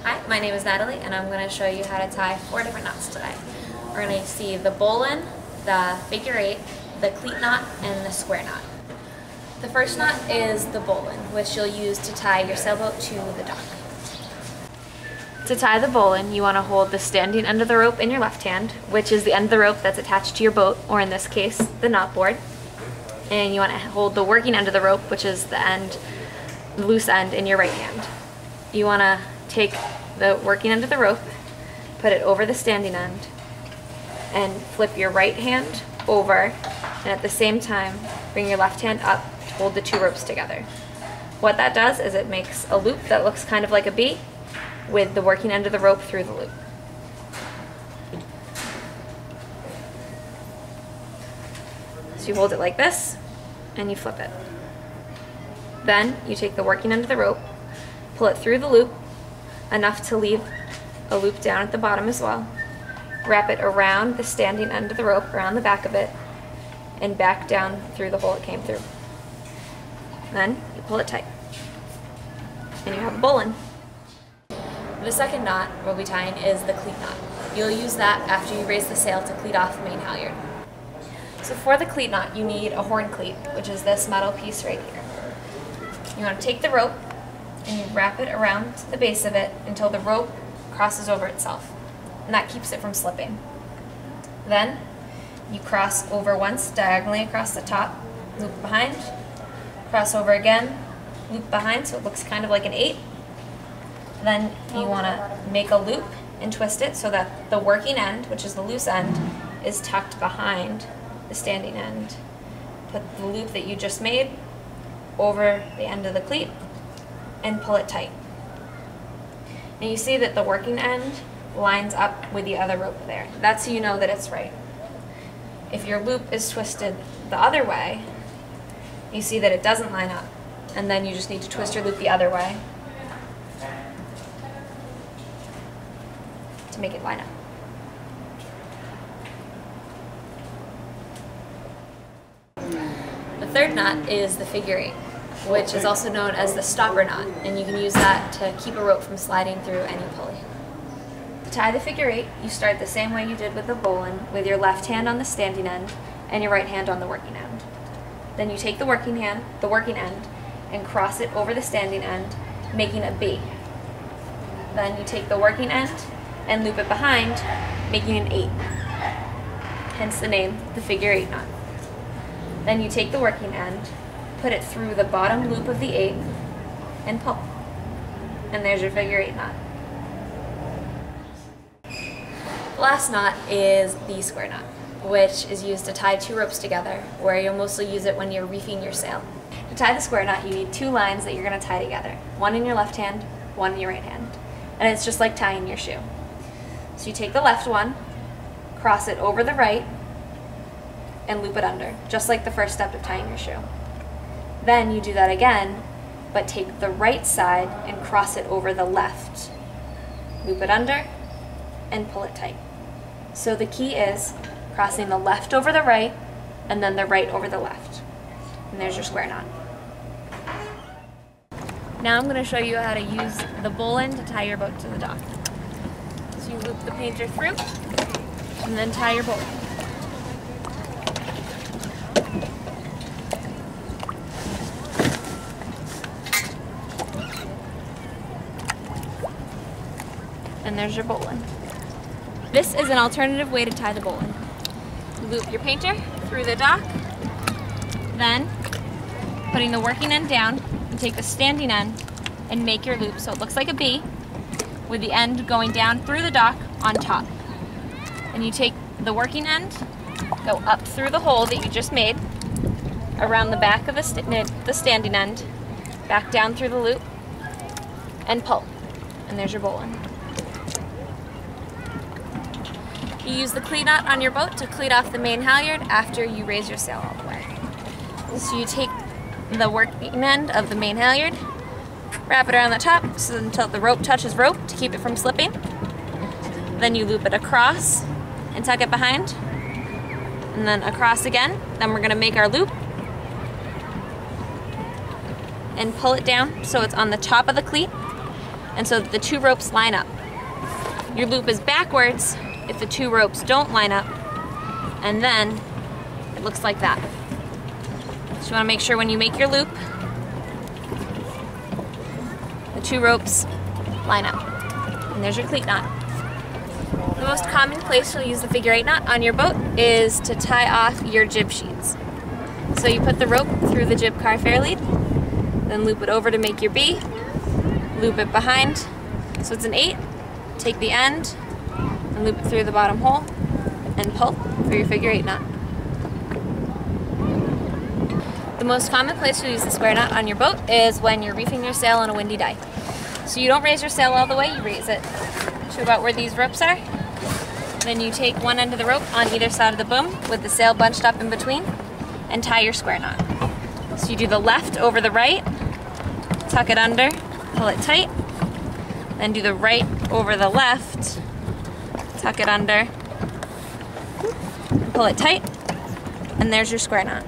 Hi, my name is Natalie and I'm going to show you how to tie 4 different knots today. We're going to see the bowline, the figure 8, the cleat knot, and the square knot. The first knot is the bowline, which you'll use to tie your sailboat to the dock. To tie the bowline, you want to hold the standing end of the rope in your left hand, which is the end of the rope that's attached to your boat, or in this case, the knot board. And you want to hold the working end of the rope, which is the loose end, in your right hand. You want to take the working end of the rope, put it over the standing end, and flip your right hand over, and at the same time, bring your left hand up to hold the 2 ropes together. What that does is it makes a loop that looks kind of like a B with the working end of the rope through the loop. So you hold it like this, and you flip it. Then you take the working end of the rope, pull it through the loop, enough to leave a loop down at the bottom as well. Wrap it around the standing end of the rope, around the back of it, and back down through the hole it came through. Then you pull it tight, and you have a bowline. The second knot we'll be tying is the cleat knot. You'll use that after you raise the sail to cleat off the main halyard. So for the cleat knot, you need a horn cleat, which is this metal piece right here. You want to take the rope and you wrap it around the base of it until the rope crosses over itself, and that keeps it from slipping. Then you cross over once diagonally across the top, loop behind, cross over again, loop behind, so it looks kind of like an 8. Then you want to make a loop and twist it so that the working end, which is the loose end, is tucked behind the standing end. Put the loop that you just made over the end of the cleat and pull it tight. And you see that the working end lines up with the other rope there. That's so you know that it's right. If your loop is twisted the other way, you see that it doesn't line up, and then you just need to twist your loop the other way to make it line up. The third knot is the figure 8, which is also known as the stopper knot, and you can use that to keep a rope from sliding through any pulley. To tie the figure 8, you start the same way you did with the bowline, with your left hand on the standing end and your right hand on the working end. Then you take the working end, and cross it over the standing end, making a B. Then you take the working end and loop it behind, making an 8. Hence the name, the figure 8 knot. Then you take the working end, put it through the bottom loop of the 8, and pull. And there's your figure 8 knot. The last knot is the square knot, which is used to tie 2 ropes together, where you'll mostly use it when you're reefing your sail. To tie the square knot, you need 2 lines that you're going to tie together. One in your left hand, one in your right hand. And it's just like tying your shoe. So you take the left one, cross it over the right, and loop it under, just like the first step of tying your shoe. Then you do that again, but take the right side and cross it over the left. Loop it under and pull it tight. So the key is crossing the left over the right and then the right over the left. And there's your square knot. Now I'm going to show you how to use the bowline to tie your boat to the dock. So you loop the painter through and then tie your bowline. And there's your bowline. This is an alternative way to tie the bowline. Loop your painter through the dock, then putting the working end down, you take the standing end and make your loop so it looks like a B with the end going down through the dock on top. And you take the working end, go up through the hole that you just made, around the back of the standing end, back down through the loop, and pull. And there's your bowline. You use the cleat knot on your boat to cleat off the main halyard after you raise your sail all the way. So you take the working end of the main halyard, wrap it around the top until the rope touches rope to keep it from slipping. Then you loop it across and tuck it behind, and then across again. Then we're going to make our loop and pull it down so it's on the top of the cleat, and so that the two ropes line up. Your loop is backwards if the two ropes don't line up, and then it looks like that. So you want to make sure when you make your loop, the two ropes line up. And there's your cleat knot. The most common place you'll use the figure 8 knot on your boat is to tie off your jib sheets. So you put the rope through the jib car fair lead, then loop it over to make your B, loop it behind, so it's an 8, take the end, and loop it through the bottom hole, and pull for your figure 8 knot. The most common place to use the square knot on your boat is when you're reefing your sail on a windy day. So you don't raise your sail all the way, you raise it to about where these ropes are. Then you take one end of the rope on either side of the boom with the sail bunched up in between and tie your square knot. So you do the left over the right, tuck it under, pull it tight, then do the right over the left, tuck it under, pull it tight, and there's your square knot.